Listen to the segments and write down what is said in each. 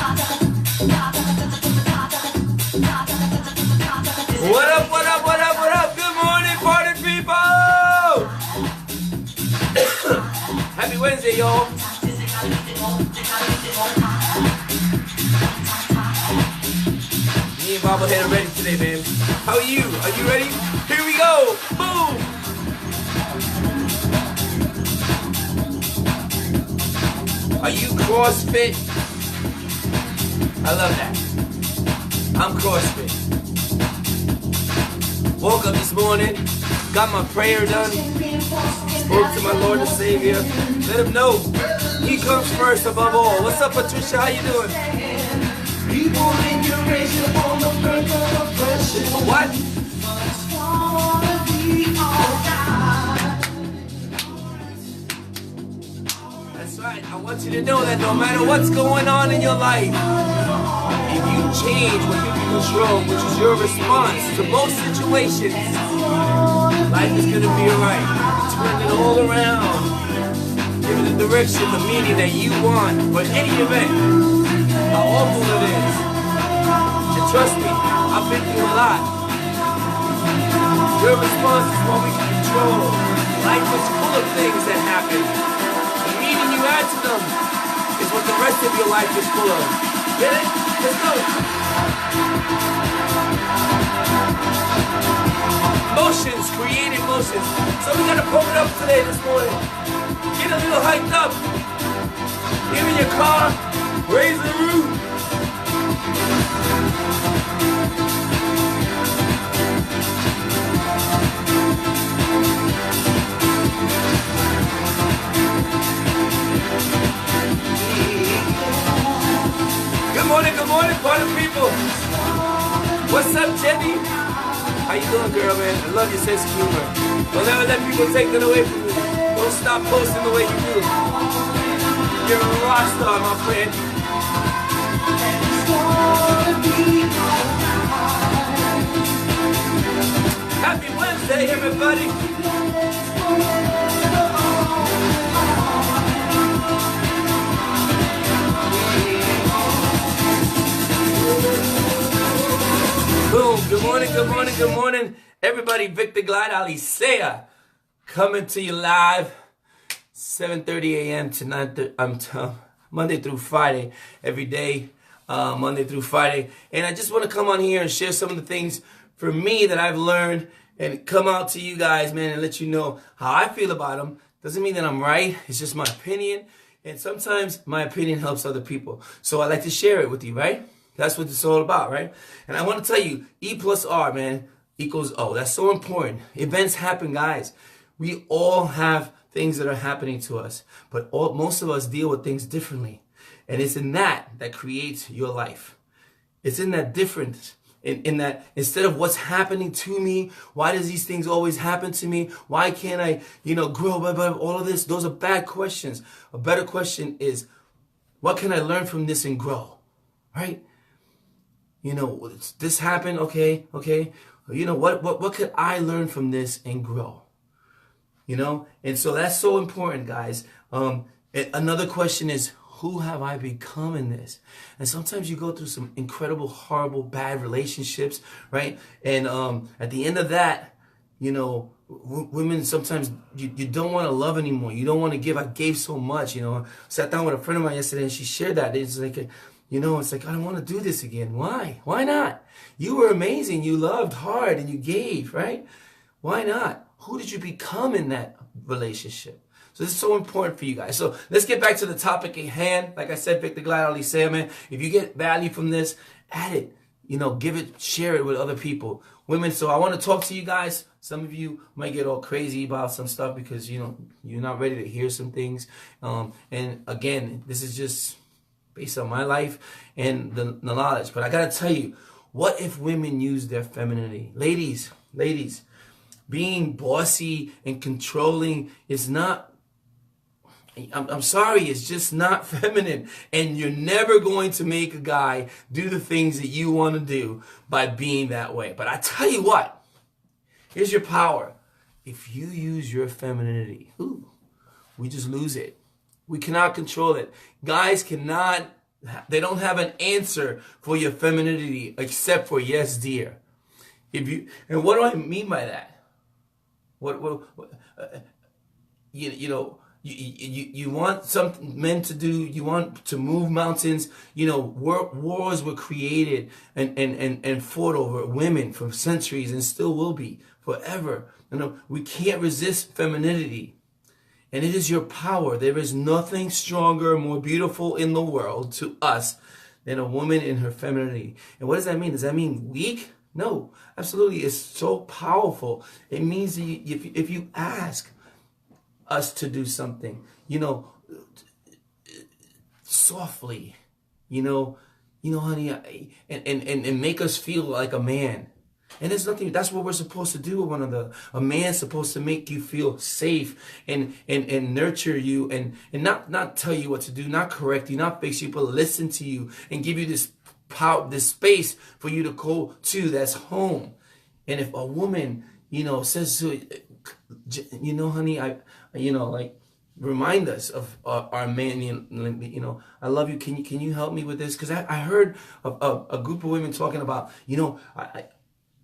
What up, what up, what up, what up? Good morning, party people! Happy Wednesday, y'all. Me and Bobblehead are ready today, man. How are you? Are you ready? Here we go! Boom! Are you CrossFit? I love that. I'm CrossFit. Woke up this morning, got my prayer done, spoke to my Lord and Savior, let him know he comes first above all. What's up, Patricia? How you doing? What? That's right. I want you to know that no matter what's going on in your life, if you change what you can control, which is your response to most situations, life is going to be alright. Turn it all around. Give it the direction, the meaning that you want for any event. How awful it is. And trust me, I've been through a lot. Your response is what we can control. Life is full of things that happen. The meaning you add to them is what the rest of your life is full of. Get it? Let's go. Motions, create emotions. So we gotta pump it up today, this morning. Get a little hyped up. Get in your car, raise the roof. Good morning, party people. What's up, Jenny? How you doing, girl, man? I love your sense of humor. Don't ever let people take that away from you. Don't stop posting the way you do. You're a rock star, my friend. Happy Wednesday, everybody. Boom. Good morning, good morning, good morning. Everybody, Victor Glide Alicea coming to you live 7:30 a.m. tonight. Monday through Friday, every day, Monday through Friday. And I just want to come on here and share some of the things for me that I've learned and come out to you guys, man, and let you know how I feel about them. Doesn't mean that I'm right. It's just my opinion. And sometimes my opinion helps other people. So I like to share it with you, right? That's what it's all about, right? And I want to tell you, E plus R, man, equals O. That's so important. Events happen, guys. We all have things that are happening to us, but most of us deal with things differently. And it's in that creates your life. It's in that difference, in that instead of what's happening to me, why does these things always happen to me? Why can't I, grow, all of this? Those are bad questions. A better question is, what can I learn from this and grow, right? This happened, okay. What could I learn from this and grow? And so that's so important, guys. Another question is, who have I become in this? And sometimes you go through some incredible, horrible, bad relationships, right? And at the end of that, women sometimes you don't want to love anymore. You don't want to give. I gave so much, Sat down with a friend of mine yesterday and she shared that. It's like, it's like, I don't want to do this again. Why? Why not? You were amazing. You loved hard and you gave, right? Why not? Who did you become in that relationship? So this is so important for you guys. So let's get back to the topic at hand. Like I said, Victor Glide Alicea, man, if you get value from this, add it. Give it, share it with other people. Women, so I want to talk to you guys. Some of you might get all crazy about some stuff because, you're not ready to hear some things. And again, this is just based on my life and the knowledge. But I got to tell you, what if women use their femininity? Ladies, being bossy and controlling is not, I'm sorry, it's just not feminine. And you're never going to make a guy do the things that you want to do by being that way. But I tell you what, here's your power. If you use your femininity, we just lose it. We cannot control it. Guys cannot They don't have an answer for your femininity except for yes, dear. And what do I mean by that? You want some men to do, you want to move mountains. Wars were created and fought over women for centuries and still will be forever. We can't resist femininity. And it is your power. There is nothing stronger, more beautiful in the world to us than a woman in her femininity. And what does that mean? Does that mean weak? No, absolutely. It's so powerful. It means that if you ask us to do something, softly, honey, and make us feel like a man. And there's nothing, that's what we're supposed to do with one another. A man's supposed to make you feel safe and nurture you and not tell you what to do, not correct you, not fix you, but listen to you and give you this power, this space for you to go to that's home. And if a woman, says to, honey, remind us of our man, I love you. Can you help me with this? Because I heard a group of women talking about,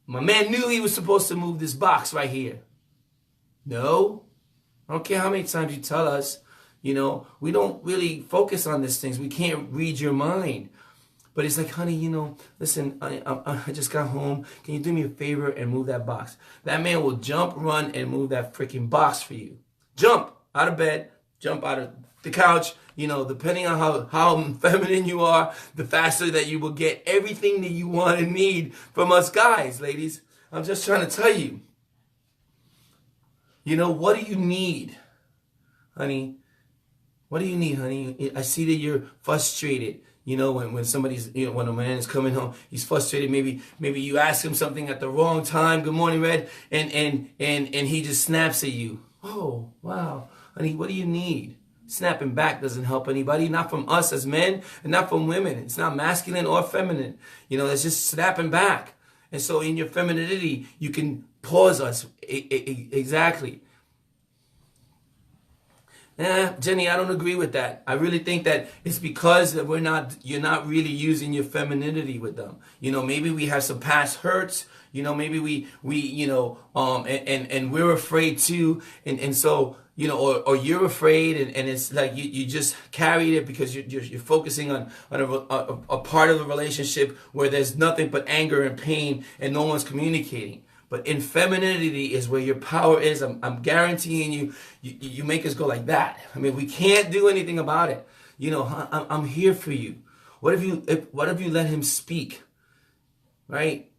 my man knew he was supposed to move this box right here. No. I don't care how many times you tell us, we don't really focus on these things. We can't read your mind. But it's like, honey, listen, I just got home. Can you do me a favor and move that box? That man will jump, run, and move that freaking box for you. Jump out of bed, jump out of the couch. Depending on how feminine you are, the faster that you will get everything that you want and need from us guys, ladies. I'm just trying to tell you. What do you need, honey? What do you need, honey? I see that you're frustrated. When somebody's, when a man is coming home, he's frustrated. Maybe you ask him something at the wrong time. Good morning, Red. And he just snaps at you. Oh, wow. Honey, what do you need? Snapping back doesn't help anybody, not from us as men and not from women. It's not masculine or feminine. It's just snapping back. And so in your femininity, you can pause us. Exactly. Jenny, I don't agree with that. I really think that it's because that you're not really using your femininity with them. Maybe we have some past hurts. Maybe we and we're afraid too. And so, or you're afraid and it's like you just carried it because you're focusing on a part of the relationship where there's nothing but anger and pain and no one's communicating. But in femininity is where your power is. I'm guaranteeing you make us go like that. I mean, we can't do anything about it. I'm here for you. What if you let him speak, right?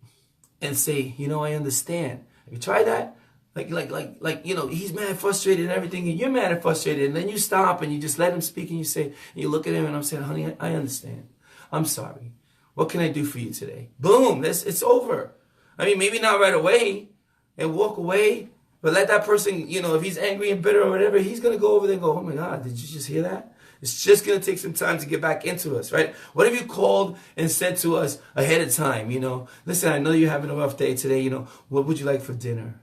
And say, I understand. Have you tried that? Like, he's mad, frustrated and everything, and you're mad and frustrated, and then you stop and you just let him speak and you say, and you look at him and I'm saying, honey, I understand. I'm sorry. What can I do for you today? Boom, it's over. I mean, maybe not right away and walk away, but let that person, if he's angry and bitter or whatever, he's going to go over there and go, oh my God, did you just hear that? It's just going to take some time to get back into us, right? What have you called and said to us ahead of time? Listen, I know you're having a rough day today. What would you like for dinner?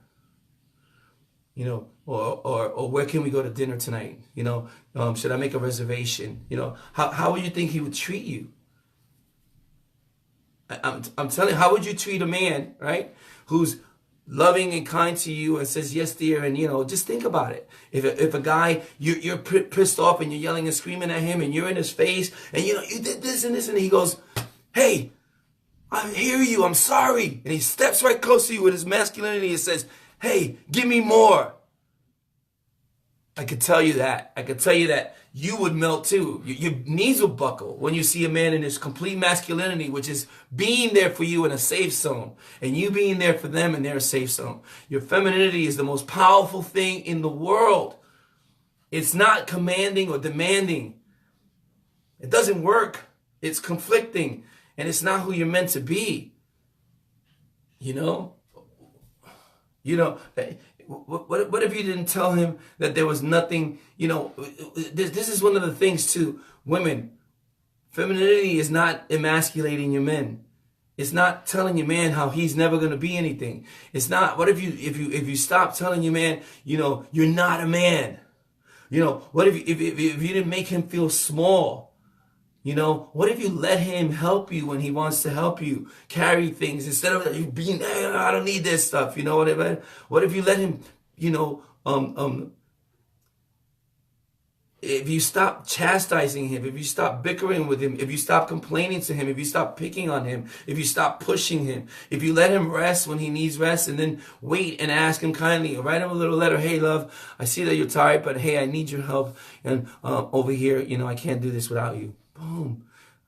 Or where can we go to dinner tonight? Should I make a reservation? How would you think he would treat you? I'm telling you, how would you treat a man, right, who's loving and kind to you and says, yes, dear, and, just think about it. If a guy, you're pissed off and you're yelling and screaming at him and you're in his face and, you did this and this, and he goes, hey, I hear you, I'm sorry. And he steps right close to you with his masculinity and says, hey, give me more. I could tell you that. I could tell you that you would melt too. Your knees will buckle when you see a man in his complete masculinity, which is being there for you in a safe zone, and you being there for them in their safe zone. Your femininity is the most powerful thing in the world. It's not commanding or demanding. It doesn't work. It's conflicting, and it's not who you're meant to be. What if you didn't tell him that there was nothing, this is one of the things too, women, femininity is not emasculating your men. It's not telling your man how he's never going to be anything. It's not, what if you stop telling your man, you're not a man? What if you didn't make him feel small? You know, what if you let him help you when he wants to help you carry things instead of you being, hey, I don't need this stuff. You know what I mean? What if you let him, you know, if you stop chastising him, if you stop bickering with him, if you stop complaining to him, if you stop picking on him, if you stop pushing him, if you let him rest when he needs rest and then wait and ask him kindly, write him a little letter, hey love, I see that you're tired, but hey, I need your help. And over here, you know, I can't do this without you. Boom.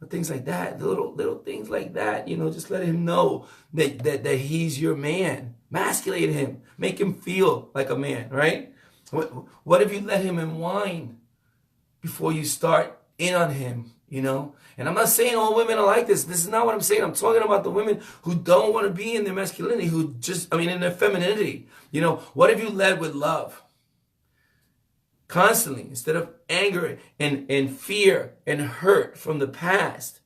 Things like that, little things like that, you know, just let him know that he's your man. Masculate him. Make him feel like a man, right? What if you let him unwind before you start in on him, you know? And I'm not saying all women are like this. This is not what I'm saying. I'm talking about the women who don't want to be in their masculinity, in their femininity. You know, what if you led with love? Constantly, instead of anger and fear and hurt from the past.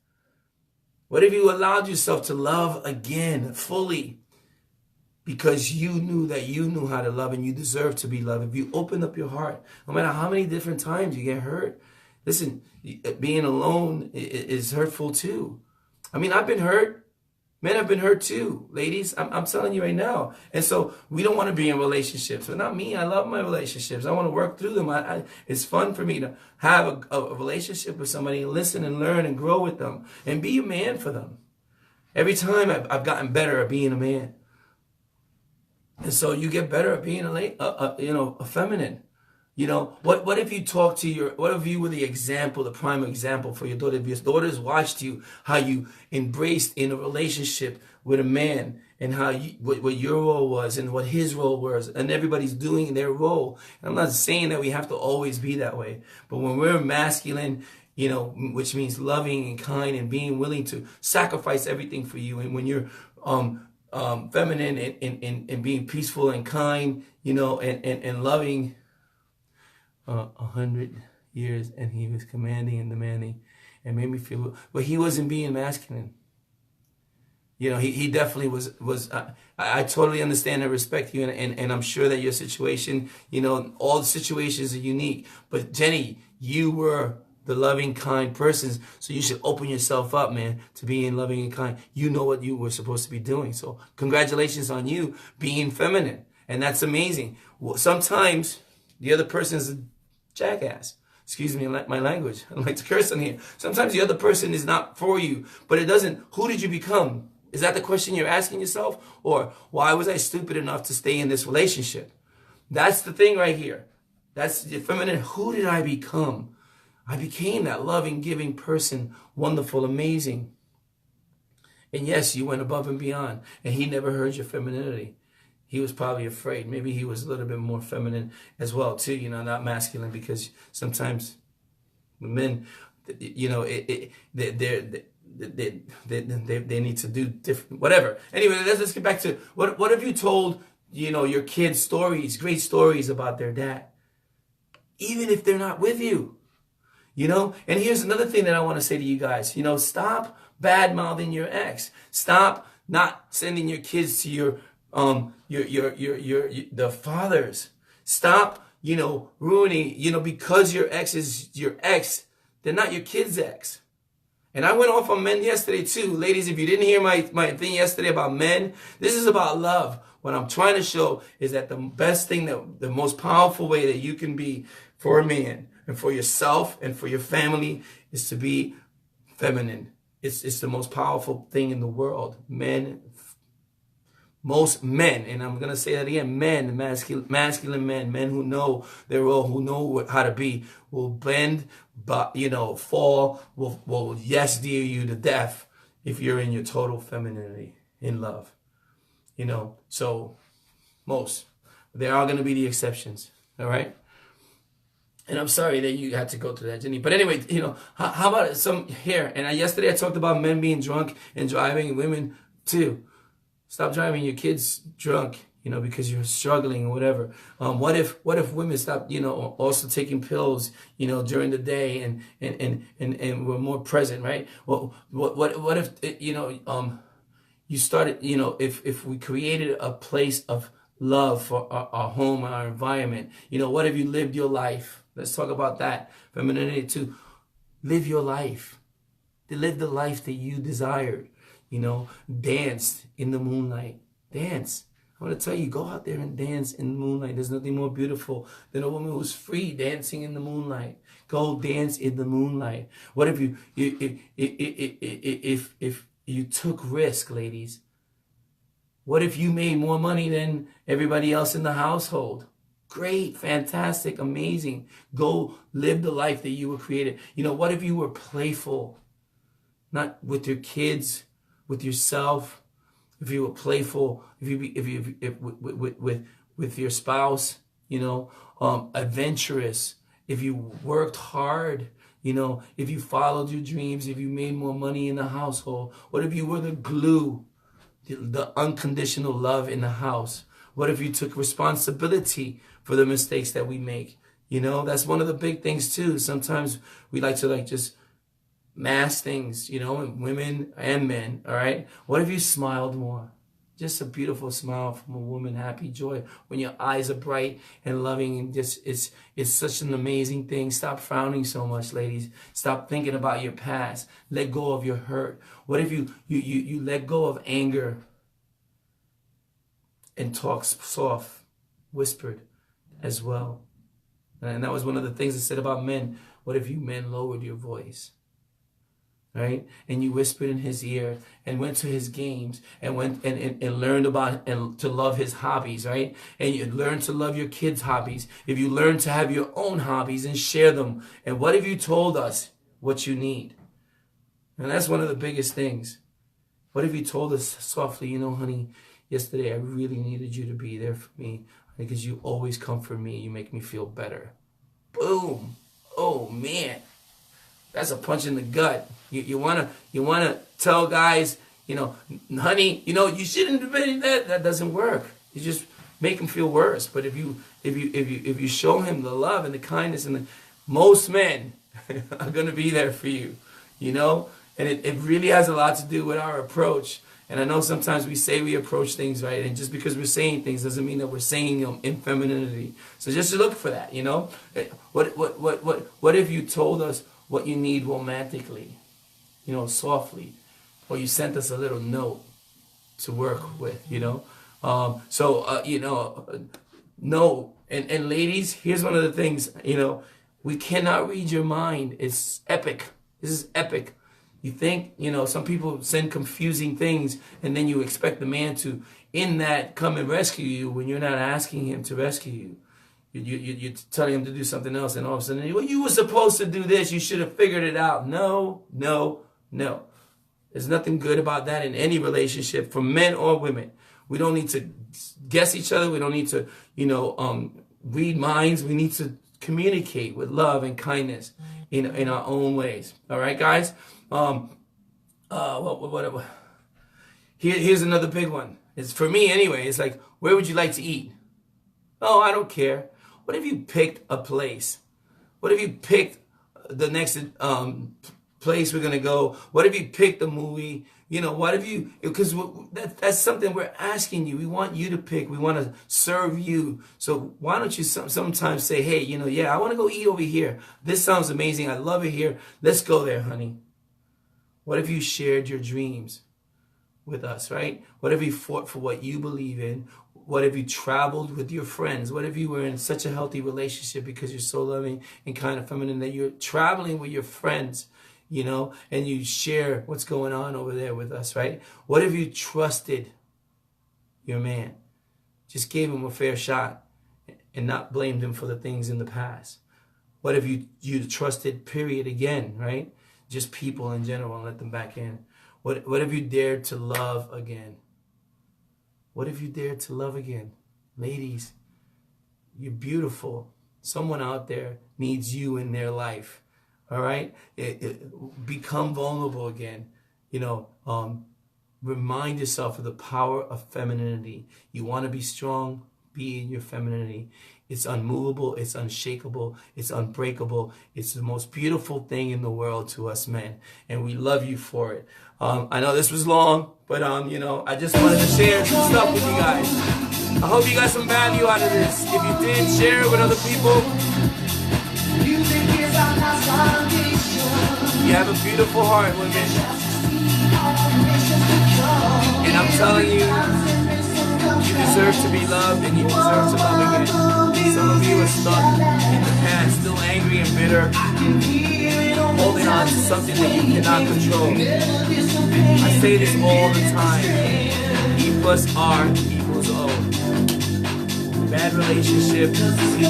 What if you allowed yourself to love again fully? Because you knew that you knew how to love and you deserve to be loved. If you open up your heart, no matter how many different times you get hurt. Listen, being alone is hurtful too. I mean, I've been hurt. Men have been hurt too, ladies. I'm telling you right now. And so we don't want to be in relationships. But not me. I love my relationships. I want to work through them. It's fun for me to have a relationship with somebody and listen and learn and grow with them and be a man for them. Every time I've gotten better at being a man. And so you get better at being a feminine. You know, what if you what if you were the example, the prime example for your daughter? If your daughters watched you, how you embraced in a relationship with a man and how what your role was and what his role was, and everybody's doing their role. And I'm not saying that we have to always be that way, but when we're masculine, you know, which means loving and kind and being willing to sacrifice everything for you, and when you're feminine and being peaceful and kind, you know, and loving. 100 years, and he was commanding and demanding, and made me feel. But he wasn't being masculine. You know, he definitely was. I totally understand and respect you, and I'm sure that your situation, you know, all the situations are unique. But Jenny, you were the loving, kind person, so you should open yourself up, man, to being loving and kind. You know what you were supposed to be doing. So congratulations on you being feminine, and that's amazing. Well, sometimes the other person is a jackass. Excuse me, my language. I don't like to curse on here. Sometimes the other person is not for you, but it doesn't. Who did you become? Is that the question you're asking yourself? Or why was I stupid enough to stay in this relationship? That's the thing right here. That's the feminine. Who did I become? I became that loving, giving person, wonderful, amazing. And yes, you went above and beyond. And he never heard your femininity. He was probably afraid. Maybe he was a little bit more feminine as well, too, you know, not masculine, because sometimes men, you know, they need to do different, whatever. Anyway, let's get back to, what have you told, you know, your kids stories, great stories about their dad, even if they're not with you, you know? And here's another thing that I want to say to you guys, you know, stop bad-mouthing your ex. Stop not sending your kids to the fathers. Stop, you know, ruining, you know, because your ex is your ex, they're not your kid's ex. And I went off on men yesterday too. Ladies, if you didn't hear my thing yesterday about men, this is about love. What I'm trying to show is that the best thing, the most powerful way that you can be for a man and for yourself and for your family is to be feminine. It's the most powerful thing in the world. Most men, and I'm going to say that again, men, masculine men who know their role, who know how to be, will bend, but, you know, fall, will yes dear you to death if you're in your total femininity, in love. You know, so most. There are going to be the exceptions, all right? And I'm sorry that you had to go through that, Jenny. But anyway, you know, how about some here? And yesterday I talked about men being drunk and driving, and women too. Stop driving your kids drunk, you know, because you're struggling or whatever. What if women stop, you know, also taking pills, you know, during the day and we're more present, right? Well, what if, you know, you started, you know, if we created a place of love for our home and our environment, you know, what if you lived your life? Let's talk about that. Femininity too. Live your life. They lived the life that you desired. You know, danced in the moonlight. Dance. I want to tell you, go out there and dance in the moonlight. There's nothing more beautiful than a woman who's free dancing in the moonlight. Go dance in the moonlight. What if if you took risk, ladies? What if you made more money than everybody else in the household? Great, fantastic, amazing. Go live the life that you were created. You know, what if you were playful? Not with your kids, with yourself. If you were playful, with your spouse, you know, adventurous. If you worked hard, you know, if you followed your dreams, if you made more money in the household. What if you were the glue, the unconditional love in the house? What if you took responsibility for the mistakes that we make? You know, that's one of the big things too. Sometimes we like to just mass things, you know, and women and men, all right? What if you smiled more? Just a beautiful smile from a woman, happy joy, when your eyes are bright and loving, and just it's such an amazing thing. Stop frowning so much, ladies. Stop thinking about your past. Let go of your hurt. What if you let go of anger and talk soft, whispered as well? And that was one of the things I said about men. What if you men lowered your voice? Right? And you whispered in his ear and went to his games and went and learned about and to love his hobbies, right? And you learned to love your kids' hobbies. If you learn to have your own hobbies and share them. And what if you told us what you need? And that's one of the biggest things. What if you told us softly, you know, honey, yesterday I really needed you to be there for me because you always comfort me. You make me feel better. Boom. Oh, man. That's a punch in the gut. You wanna tell guys, you know, honey, you know, you shouldn't have been that. That doesn't work. You just make him feel worse. But if you show him the love and the kindness, and most men are gonna be there for you, you know. And it really has a lot to do with our approach. And I know sometimes we say we approach things right, and just because we're saying things doesn't mean that we're saying them in femininity. So just look for that, you know. What if you told us what you need romantically, you know, softly, or you sent us a little note to work with, you know? You know, no. And ladies, here's one of the things, you know, we cannot read your mind. It's epic. This is epic. You think, you know, some people send confusing things, and then you expect the man to, in that, come and rescue you when you're not asking him to rescue you. You're telling him to do something else, and all of a sudden, well, you were supposed to do this. You should have figured it out. No, no, no. There's nothing good about that in any relationship, for men or women. We don't need to guess each other. We don't need to, you know, read minds. We need to communicate with love and kindness in our own ways. All right, guys? Here's another big one. It's for me anyway. It's like, where would you like to eat? Oh, I don't care. What if you picked a place? What if you picked the next place we're going to go? What if you picked a movie? You know, what if you, because that's something we're asking you. We want you to pick. We want to serve you. So why don't you sometimes say, hey, you know, yeah, I want to go eat over here. This sounds amazing. I love it here. Let's go there, honey. What if you shared your dreams with us, right? What if you fought for what you believe in? What if you traveled with your friends? What if you were in such a healthy relationship because you're so loving and kind of feminine that you're traveling with your friends, you know, and you share what's going on over there with us, right? What if you trusted your man, just gave him a fair shot and not blamed him for the things in the past? What if you trusted, period, again, right? Just people in general, and let them back in. What if you dared to love again? What if you dared to love again? Ladies, you're beautiful. Someone out there needs you in their life. All right? Become vulnerable again. You know, remind yourself of the power of femininity. You want to be strong? Be in your femininity. It's unmovable, it's unshakable, it's unbreakable. It's the most beautiful thing in the world to us men, and we love you for it. I know this was long, but you know, I just wanted to share some stuff with you guys. I hope you got some value out of this. If you did, share it with other people. Music is our foundation. You have a beautiful heart, women. And I'm telling you, you deserve to be loved and you deserve to love again. Some of you are stuck in the past, still angry and bitter, holding on to something that you cannot control. I say this all the time. E plus R equals O. Bad relationship, commanding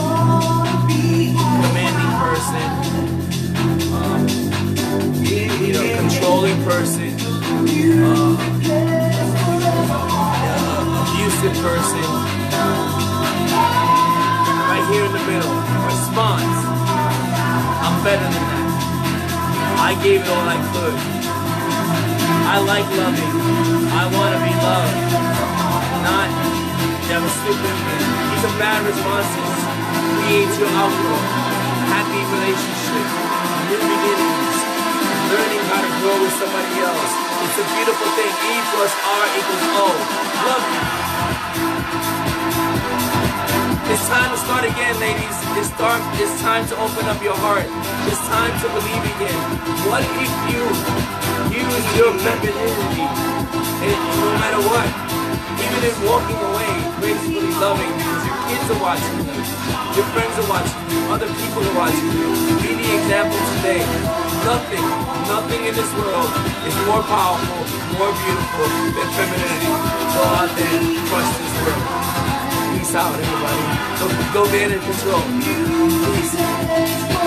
person, controlling person, abusive person. Right here in the middle. Response. I'm better than that. I gave it all I could. I like loving. I want to be loved. Not that was stupid. These are bad responses. Create your outlook. Happy relationships. New beginnings. Learning how to grow with somebody else. It's a beautiful thing. E plus R equals O. Love you. It's time to start again, ladies. It's time to open up your heart. It's time to believe again. What if you use your femininity, and no matter what, even in walking away, gracefully loving, because your kids are watching you, your friends are watching you, other people are watching you. Be the example today. Nothing in this world is more powerful, more beautiful than femininity. Go out there and crush this world. Peace out, everybody. Go get in control. Peace.